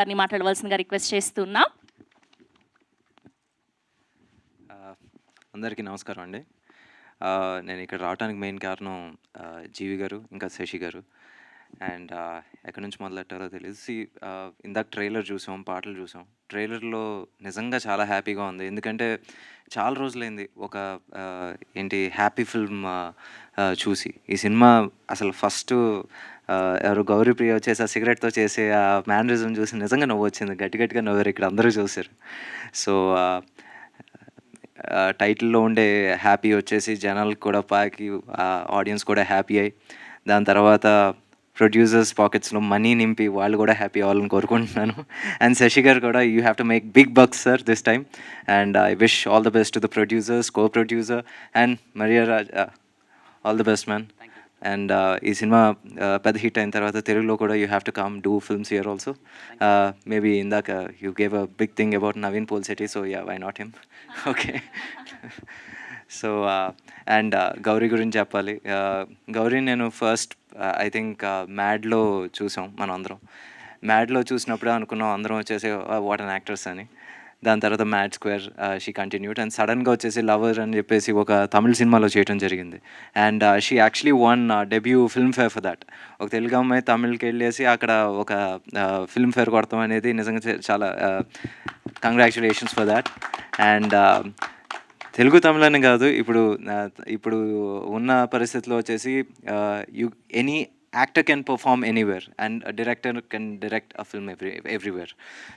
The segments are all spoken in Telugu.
గారిని మాట్లాడవలసిందిగా రిక్వెస్ట్ చేస్తున్నా. అందరికీ నమస్కారం అండి. నేను ఇక్కడ రావడానికి మెయిన్ కారణం జీవి గారు, ఇంకా శశి గారు. అండ్ ఎక్కడి నుంచి మొదలెట్టాలో తెలీదు. ఇందాక ట్రైలర్ చూసాం, పాటలు చూసాం. ట్రైలర్‌లో నిజంగా చాలా హ్యాపీగా ఉంది. ఎందుకంటే చాలా రోజులైంది ఒక ఏంటి హ్యాపీ ఫిల్మ్ చూసి. ఈ సినిమా అసలు ఫస్టు ఎవరు గౌరీప్రియ వచ్చేసి ఆ సిగరెట్‌తో చేసే ఆ మేనరిజం చూసి నిజంగా నవ్వొచ్చింది. గట్టి గట్టిగా నవ్వారు. ఇక్కడ అందరూ చూసారు. సో టైటిల్‌లో ఉండే హ్యాపీ వచ్చేసి జనాలకు కూడా పాకి ఆడియన్స్ కూడా హ్యాపీ అయ్యి, దాని తర్వాత ప్రొడ్యూసర్స్ పాకెట్స్‌లో మనీ నింపి వాళ్ళు కూడా హ్యాపీ అవ్వాలని కోరుకుంటున్నాను. అండ్ శశి గారు కూడా you have to make big bucks sir this time. And I wish all the best to the producers, co producer and Maria Raj, all the best man. And ఈ సినిమా పెద్ద హిట్ అయిన తర్వాత తెలుగులో కూడా you have to come do films here also. Maybe ఇందాక you gave a big thing about Naveen Polishetty, so yeah, why not him. Okay. So and Gowri గురించి చెప్పాలి. గౌరీ నేను ఫస్ట్ ఐ థింక్ మ్యాడ్లో చూసాం మనం అందరం. మ్యాడ్లో చూసినప్పుడే అనుకున్నాం అందరం వచ్చేసి వాట్ అన్ యాక్టర్స్ అని. దాని తర్వాత mad square she continued and సడన్గా వచ్చేసి లవర్ అని చెప్పేసి ఒక తమిళ సినిమాలో చేయడం జరిగింది. And she actually one debut Filmfare for that. ఒక తెలుగు అమ్మాయి తమిళ్కి వెళ్ళేసి అక్కడ ఒక ఫిల్మ్ఫేర్ కొడతాం అనేది నిజంగా చాలా congratulations for that. And Telugu తమిళని కాదు, ఇప్పుడు ఉన్న పరిస్థితిలో వచ్చేసి any actor can perform anywhere and director can direct a film everywhere.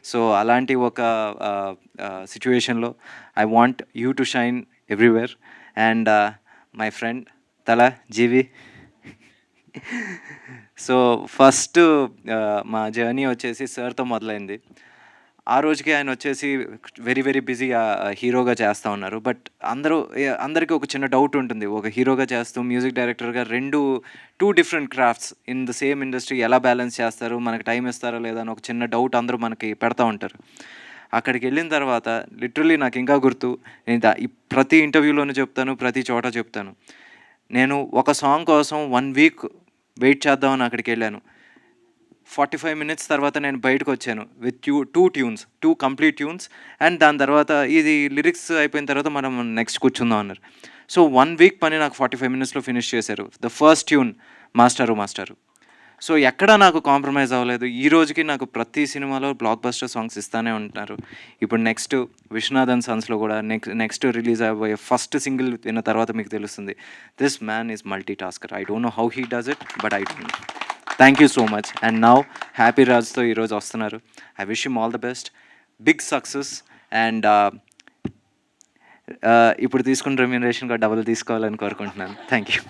So అలాంటి ఒక సిచ్యువేషన్లో I want you to shine everywhere. And my friend తల జీవి. సో ఫస్ట్ మా జర్నీ వచ్చేసి సార్తో మొదలైంది. ఆ రోజుకి ఆయన వచ్చేసి వెరీ వెరీ బిజీ హీరోగా చేస్తూ ఉన్నారు. బట్ అందరికీ ఒక చిన్న డౌట్ ఉంటుంది, ఒక హీరోగా చేస్తూ మ్యూజిక్ డైరెక్టర్గా two different crafts in the same industry ఎలా బ్యాలెన్స్ చేస్తారు, మనకి టైం ఇస్తారో లేదా అని ఒక చిన్న డౌట్ అందరూ మనకి పెడతా ఉంటారు. అక్కడికి వెళ్ళిన తర్వాత లిటరలీ నాకు ఇంకా గుర్తు, నేను ప్రతి ఇంటర్వ్యూలోనూ చెప్తాను, ప్రతి చోట చెప్తాను, నేను ఒక సాంగ్ కోసం 1 వీక్ వెయిట్ చేద్దామని అక్కడికి వెళ్ళాను. 45 minutes తర్వాత నేను బయటకు వచ్చాను with two complete tunes. And దాని తర్వాత ఇది లిరిక్స్ అయిపోయిన తర్వాత మనం నెక్స్ట్ కూర్చుందాం అన్నారు. సో 1 వీక్ పని నాకు 45 minutesలో ఫినిష్ చేశారు. ద ఫస్ట్ ట్యూన్ మాస్టారు. సో ఎక్కడా నాకు కాంప్రమైజ్ అవ్వలేదు. ఈ రోజుకి నాకు ప్రతి సినిమాలో బ్లాక్ బస్టర్ సాంగ్స్ ఇస్తూనే ఉంటారు. ఇప్పుడు నెక్స్ట్ విశ్వనాథ్ అండ్ సన్స్లో కూడా నెక్స్ట్ రిలీజ్ అయిపోయే ఫస్ట్ సింగిల్ విన్న తర్వాత మీకు తెలుస్తుంది, this man is multitasker. I don't know how he does it, but I don't. Thank you so much. And now happy రాజ్తో ఈరోజు వస్తున్నారు. I wish him all the best, big success. And ఇప్పుడు తీసుకున్న రెమ్యూనరేషన్ కూడా డబుల్ తీసుకోవాలని కోరుకుంటున్నాను. Thank you.